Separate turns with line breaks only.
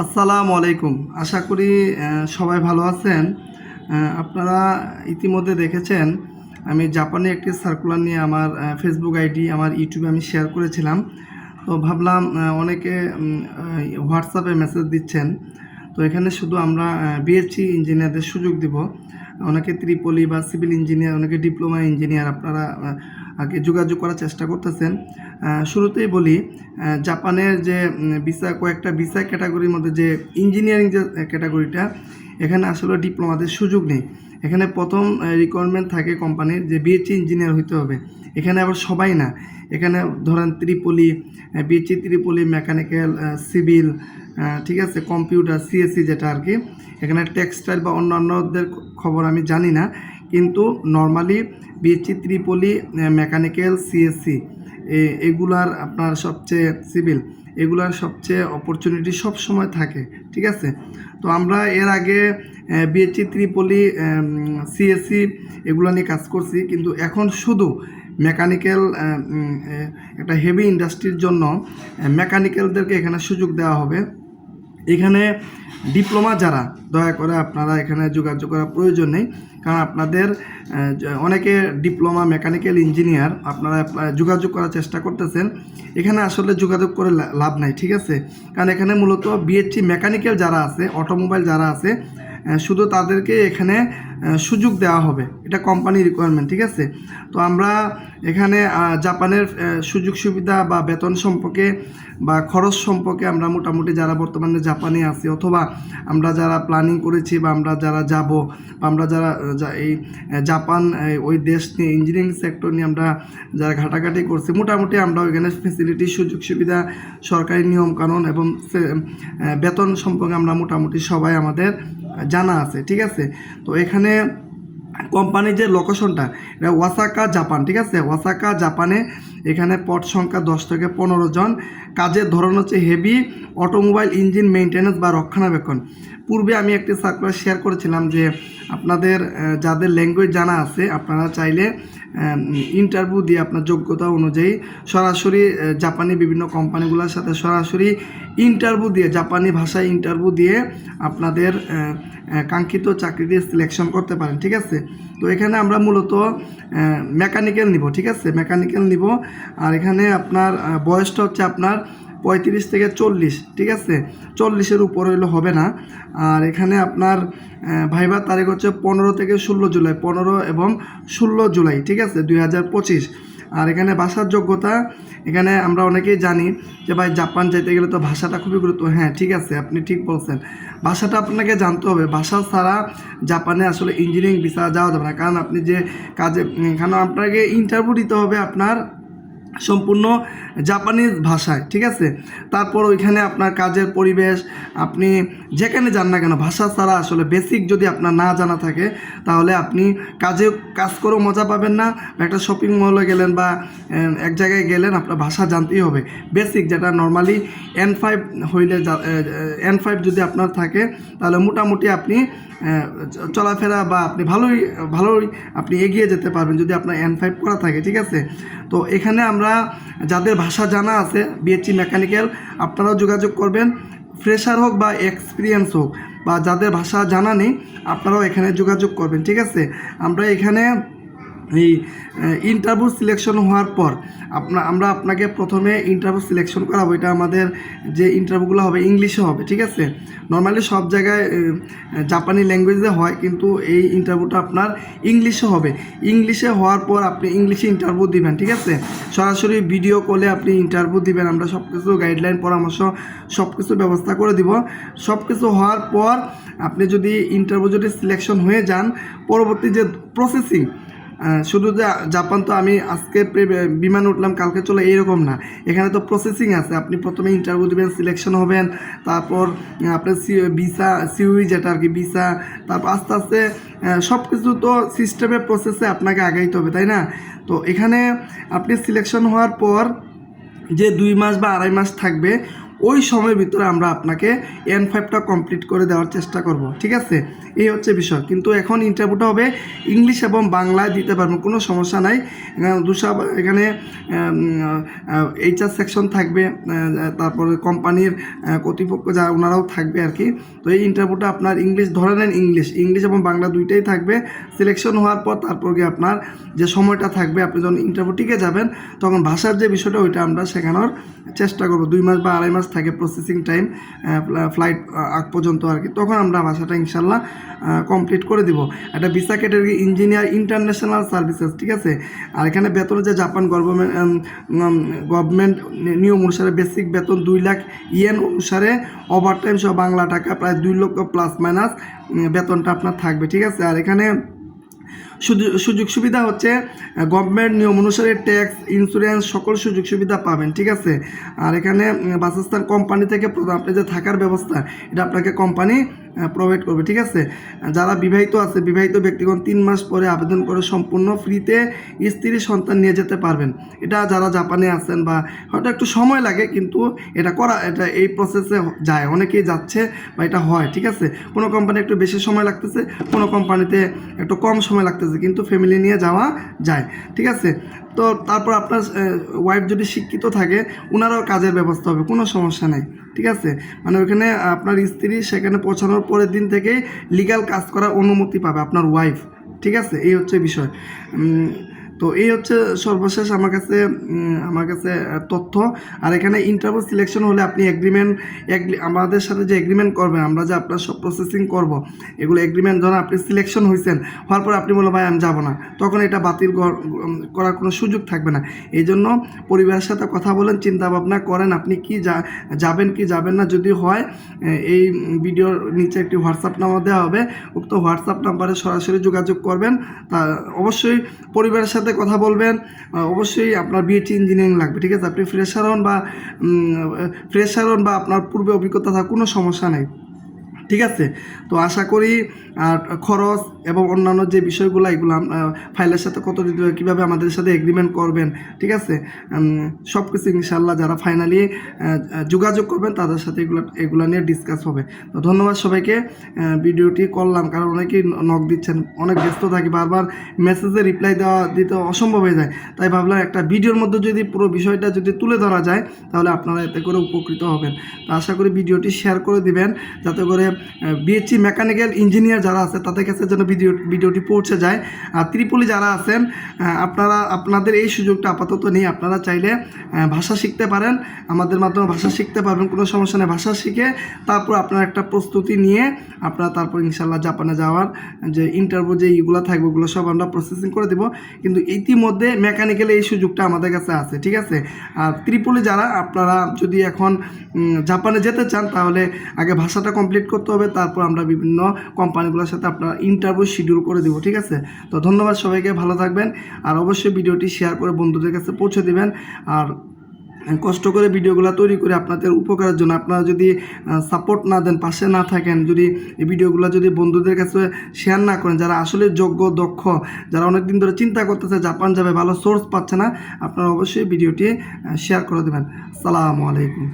আসসালামু আলাইকুম। আশা করি সবাই ভালো আছেন। আপনারা ইতিমধ্যে দেখেছেন আমি জাপানে একটি সার্কুলার নিয়ে আমার ফেসবুক আইডি, আমার ইউটিউবে আমি শেয়ার করেছিলাম। তো ভাবলাম অনেকে হোয়াটসঅ্যাপে মেসেজ দিচ্ছেন। তো এখানে শুধু আমরা বিএসসি ইঞ্জিনিয়ারদের সুযোগ দিব। অনেকে ত্রিপলি বা সিভিল ইঞ্জিনিয়ার, অনেকে ডিপ্লোমা ইঞ্জিনিয়ার আপনারা আগে যোগাযোগ করার চেষ্টা করতেছেন। শুরুতেই বলি, জাপানের যে কয়েকটা ভিসা ক্যাটাগরির মধ্যে যে ইঞ্জিনিয়ারিং যে ক্যাটাগরিটা, এখানে আসলে ডিপ্লোমাদের সুযোগ নেই। এখানে প্রথম রিকোয়ারমেন্ট থাকে কোম্পানির যে বিএসসি ইঞ্জিনিয়ার হইতে হবে। এখানে আবার সবাই না, এখানে ধরেন ত্রিপলি, বিএসসি ত্রিপলি, মেকানিক্যাল, সিভিল, ঠিক আছে, কম্পিউটার, সিএসসি যেটা আর কি। এখানে টেক্সটাইল বা অন্যান্যদের খবর আমি জানি না, কিন্তু নর্মালি বিএসসি ত্রিপলি, মেকানিক্যাল, সিএসসি এগুলার আপনার সবচেয়ে সিভিল, এগুলার সবচেয়ে অপরচুনিটি সব সময় থাকে, ঠিক আছে। তো আমরা এর আগে বিএসসি ত্রিপলি, সিএসসি এগুলো নিয়ে কাজ করছি, কিন্তু এখন শুধু মেকানিক্যাল, একটা হেভি ইন্ডাস্ট্রির জন্য মেকানিক্যালদেরকে এখানে সুযোগ দেওয়া হবে। এখানে ডিপ্লোমা যারা, দয়া করে আপনারা এখানে যোগাযোগ করার প্রয়োজন নেই, কারণ আপনাদের অনেকে ডিপ্লোমা মেকানিক্যাল ইঞ্জিনিয়ার আপনারা যোগাযোগ করার চেষ্টা করতেছেন। এখানে আসলে যোগাযোগ করে লাভ নাই, ঠিক আছে। কারণ এখানে মূলত বিএসসি মেকানিক্যাল যারা আছে, অটোমোবাইল যারা আছে, শুধু তাদেরকে এখানে সুযোগ দেওয়া হবে। এটা কোম্পানি রিকোয়ারমেন্ট, ঠিক আছে। তো আমরা এখানে জাপানের সুযোগ সুবিধা বা বেতন সম্পর্কে বা খরচ সম্পর্কে আমরা মোটামুটি যারা বর্তমানে জাপানে আছি, অথবা আমরা যারা প্ল্যানিং করেছি, বা আমরা যারা যাব, বা আমরা যারা এই জাপান ওই দেশ নিয়ে ইঞ্জিনিয়ারিং সেক্টর নিয়ে আমরা যারা ঘাটাঘাটি করছি, মোটামুটি আমরা ওইখানে ফেসিলিটি, সুযোগ সুবিধা, সরকারি নিয়মকানুন এবং বেতন সম্পর্কে আমরা মোটামুটি সবাই আমাদের জানা আছে, ঠিক আছে। তো এখানে কোম্পানির যে লোকেশনটা, এটা ওসাকা জাপান, ঠিক আছে। ওসাকা জাপানে এখানে পদ সংখ্যা 10 থেকে 15 জন। কাজের ধরন হচ্ছে হেভি অটোমোবাইল ইঞ্জিন মেইনটেন্যান্স বা রক্ষণাবেক্ষণ। পূর্বে আমি একটি সার্কুলার শেয়ার করেছিলাম যে আপনাদের যাদের ল্যাঙ্গুয়েজ জানা আছে, আপনারা চাইলে ইন্টারভিউ দিয়ে আপনার যোগ্যতা অনুযায়ী সরাসরি জাপানি বিভিন্ন কোম্পানিগুলোর সাথে সরাসরি ইন্টারভিউ দিয়ে, জাপানি ভাষায় ইন্টারভিউ দিয়ে আপনাদের কাঙ্ক্ষিত চাকরি দিয়ে সিলেকশন করতে পারেন, ঠিক আছে। তো এখানে আমরা মূলত মেকানিক্যাল নিব, ঠিক আছে, মেকানিক্যাল নিব। আর এখানে আপনার বয়সটা হচ্ছে আপনার 35 থেকে 40, ঠিক আছে, 40-এর উপর হইলে হবে না। আর এখানে আপনার ভাইবার তারিখ হচ্ছে 15 থেকে 16 জুলাই, 15 এবং 16 জুলাই, ঠিক আছে, 2025। আর এখানে ভাষার যোগ্যতা, এখানে আমরা অনেকেই জানি যে ভাই জাপান যেতে গেলে তো ভাষাটা খুবই গুরুত্ব। হ্যাঁ, ঠিক আছে, আপনি ঠিক বলছেন, ভাষাটা আপনাকে জানতে হবে। ভাষা ছাড়া জাপানে আসলে ইঞ্জিনিয়ারিং ভিসা যাওয়া যাবে না, কারণ আপনি যে কাজে, কারণ আপনাকে ইন্টারভিউ দিতে হবে আপনার সম্পূর্ণ জাপানিজ ভাষায়, ঠিক আছে। তারপর ওইখানে আপনার কাজের পরিবেশ, আপনি যেখানে যান না কেন, ভাষা ছাড়া আসলে বেসিক যদি আপনার না জানা থাকে, তাহলে আপনি কাজ করেও মজা পাবেন না। একটা শপিং মলে গেলেন বা এক জায়গায় গেলেন, আপনার ভাষা জানতেই হবে বেসিক, যেটা নর্মালি N5 হইলে, N5 যদি আপনার থাকে, তাহলে মোটামুটি আপনি চলাফেরা বা আপনি ভালোই আপনি এগিয়ে যেতে পারবেন যদি আপনার N5 করা থাকে, ঠিক আছে। তো এখানে আমরা যাদের ভাষা জানা আছে, বিএসসি মেকানিক্যাল, আপনারাও যোগাযোগ করবেন। ফ্রেশার হোক বা এক্সপিরিয়েন্স হোক, বা যাদের ভাষা জানা নেই, আপনারাও এখানে যোগাযোগ করবেন, ঠিক আছে। আমরা এখানে এই ইন্টারভিউ সিলেকশন হওয়ার পর আমরা আপনাকে প্রথমে ইন্টারভিউ সিলেকশন করাবো। এটা আমাদের যে ইন্টারভিউগুলো হবে ইংলিশে হবে, ঠিক আছে। নর্মালি সব জায়গায় জাপানি ল্যাঙ্গুয়েজে হয়, কিন্তু এই ইন্টারভিউটা আপনার ইংলিশে হবে। ইংলিশে হওয়ার পর আপনি ইংলিশে ইন্টারভিউ দিবেন, ঠিক আছে। সরাসরি ভিডিও কলে আপনি ইন্টারভিউ দিবেন, আমরা সব কিছু গাইডলাইন, পরামর্শ সব কিছু ব্যবস্থা করে দিব। সব কিছু হওয়ার পর আপনি যদি ইন্টারভিউ যদি সিলেকশন হয়ে যান, পরবর্তী যে প্রসেসিং, শুধু যে জাপান তো আমি আজকে বিমানে উঠলাম কালকে চলে, এইরকম না। এখানে তো প্রসেসিং আছে। আপনি প্রথমে ইন্টারভিউ দেবেন, সিলেকশন হবেন, তারপর আপনার ভিসা, সিউই যেটা আর কি ভিসা, তারপর আস্তে আস্তে সব কিছু তো সিস্টেমের প্রসেসে আপনাকে আগাইতে হবে, তাই না। তো এখানে আপনি সিলেকশন হওয়ার পর যে 2 মাস বা 2.5 মাস থাকবে, ওই সময়ের ভিতরে আমরা আপনাকে N5টা কমপ্লিট করে দেওয়ার চেষ্টা করব, ঠিক আছে? এই হচ্ছে বিষয়। কিন্তু এখন ইন্টারভিউটা হবে ইংলিশ এবং বাংলায় দিতে পারবেন, কোনো সমস্যা নাই। এখানে HR সেকশন থাকবে, তারপরে কোম্পানির কর্তৃপক্ষ যারা ওনারাও থাকবে আর কি। তো এই ইন্টারভিউটা আপনার ইংলিশ ধরে নেন, ইংলিশ এবং বাংলা দুইটাই থাকবে। সিলেকশন হওয়ার পর তারপর গিয়ে আপনার যে সময়টা থাকবে, আপনি যখন ইন্টারভিউ টিকে যাবেন তখন ভাষার যে বিষয়টা ওইটা আমরা শেখানোর চেষ্টা করব। 2 মাস বা 2.5 মাস থাকে প্রসেসিং টাইম ফ্লাইট আগ পর্যন্ত আর কি। তখন আমরা ভাষাটা ইনশাল্লাহ কমপ্লিট করে দিব। একটা visa category engineer international services, ঠিক আছে? আর এখানে বেতন যে জাপান গভর্নমেন্ট নিয়ম অনুসারে বেসিক বেতন 2 লাখ ইয়েন অনুসারে ওভারটাইম সহ বাংলা টাকা প্রায় 2 লক্ষ প্লাস মাইনাস বেতনটা আপনার থাকবে, ঠিক আছে? আর এখানে সুযোগ সুবিধা হচ্ছে গভর্নমেন্ট নিয়ম অনুসারে ট্যাক্স, ইন্স্যুরেন্স সকল সুযোগ সুবিধা পাবেন, ঠিক আছে? আর এখানে বাসস্থান কোম্পানি থেকে আপনি যে থাকার ব্যবস্থা এটা আপনাকে কোম্পানি প্রোভাইড করবে, ঠিক আছে? যারা বিবাহিত আছে, বিবাহিত ব্যক্তিগণ 3 মাস পরে আবেদন করে সম্পূর্ণ ফ্রিতে স্ত্রী সন্তান নিয়ে যেতে পারবেন। এটা যারা জাপানে আছেন বা হয়তো একটু সময় লাগে, কিন্তু এটা এই প্রসেসে যায়, অনেকেই যাচ্ছে বা এটা হয়, ঠিক আছে? কোনো কোম্পানি একটু বেশি সময় লাগতেছে, কোনো কোম্পানিতে একটু কম সময় লাগতেছে, কিন্তু ফ্যামিলি নিয়ে যাওয়া যায়, ঠিক আছে? তো তারপর আপনার ওয়াইফ যদি শিক্ষিত থাকে ওনারাও কাজের ব্যবস্থা হবে, কোনো সমস্যা নেই, ঠিক আছে? মানে ওইখানে আপনার স্ত্রী সেখানে পৌঁছানোর পরের দিন থেকেই লিগ্যাল কাজ করার অনুমতি পাবে আপনার ওয়াইফ, ঠিক আছে? এই হচ্ছে বিষয়। তো এই হচ্ছে সর্বশেষ আমার কাছে তথ্য। আর এখানে ইন্টারভিউ সিলেকশন হলে আপনি আমাদের সাথে যে এগ্রিমেন্ট করবেন, আমরা যে আপনার সব প্রসেসিং করব, এগুলো এগ্রিমেন্ট ধরেন আপনি সিলেকশন হয়েছেন, হওয়ার পর আপনি বললেন ভাই আমি যাব না, তখন এটা বাতিল করার কোনো সুযোগ থাকবে না। এই জন্য পরিবারের সাথে কথা বলেন, চিন্তা ভাবনা করেন আপনি কি যাবেন কি যাবেন না। যদি হয় এই ভিডিওর নিচে একটি হোয়াটসঅ্যাপ নাম্বার দেওয়া হবে, উক্ত হোয়াটসঅ্যাপ নাম্বারে সরাসরি যোগাযোগ করবেন। তা অবশ্যই পরিবারের সাথে কথা বলবেন। অবশ্যই আপনার বিএসসি ইঞ্জিনিয়ারিং লাগবে, ঠিক আছে? আপনি ফ্রেশার হন বা আপনার পূর্বে অভিজ্ঞতা থাকা কোনো সমস্যা নেই, ঠিক আছে? তো আশা করি খরচ এবং অন্যান্য যে বিষয়গুলো এগুলো ফাইলের সাথে কত দিতে হবে, কীভাবে আমাদের সাথে এগ্রিমেন্ট করবেন, ঠিক আছে? সব কিছু ইনশাল্লাহ যারা ফাইনালি যোগাযোগ করবেন তাদের সাথে এগুলো নিয়ে ডিসকাস হবে। তো ধন্যবাদ সবাইকে। ভিডিওটি করলাম কারণ অনেকেই নক দিচ্ছেন, অনেক ব্যস্ত থাকি, বারবার মেসেজে রিপ্লাই দিতে অসম্ভব হয়ে যায়। তাই ভাবলাম একটা ভিডিওর মধ্যে যদি পুরো বিষয়টা যদি তুলে ধরা যায় তাহলে আপনারা এতে করে উপকৃত হবেন। তো আশা করি ভিডিওটি শেয়ার করে দিবেন যাতে করে বিএসসি মেকানিক্যাল ইঞ্জিনিয়ার যারা আছে তাদের কাছে যেন ভিডিওটি পৌঁছে যায়। আর ত্রিপলি যারা আছেন আপনাদের এই সুযোগটা আপাতত নেই। আপনারা চাইলে ভাষা শিখতে পারেন, আমাদের মাধ্যমে ভাষা শিখতে পারবেন, কোনো সমস্যা নেই। ভাষা শিখে তারপর আপনার একটা প্রস্তুতি নিয়ে আপনারা তারপর ইনশাল্লাহ জাপানে যাওয়ার যে ইন্টারভিউ যে এইগুলো থাকবে ওগুলো সব আমরা প্রসেসিং করে দেবো। কিন্তু ইতিমধ্যে মেকানিক্যালে এই সুযোগটা আমাদের কাছে আছে, ঠিক আছে? আর ত্রিপলি যারা আপনারা যদি এখন জাপানে যেতে চান তাহলে আগে ভাষাটা কমপ্লিট করতে হবে, তারপর আমরা বিভিন্ন কোম্পানিগুলোর সাথে আপনার ইন্টারভিউ শিডিউল করে দেবো, ঠিক আছে? তো ধন্যবাদ সবাইকে, ভালো থাকবেন। আর অবশ্যই ভিডিওটি শেয়ার করে বন্ধুদের কাছে পৌঁছে দিবেন। আর কষ্ট করে ভিডিওগুলো তৈরি করে আপনাদের উপকারের জন্য আপনারা যদি সাপোর্ট না দেন, পাশে না থাকেন, যদি এই ভিডিওগুলো যদি বন্ধুদের কাছে শেয়ার না করেন, যারা আসলে যোগ্য দক্ষ, যারা অনেক দিন ধরে চিন্তা করতেছে জাপান যাবে, ভালো সোর্স পাচ্ছে না, আপনারা অবশ্যই ভিডিওটি শেয়ার করে দেবেন। আসসালামু আলাইকুম।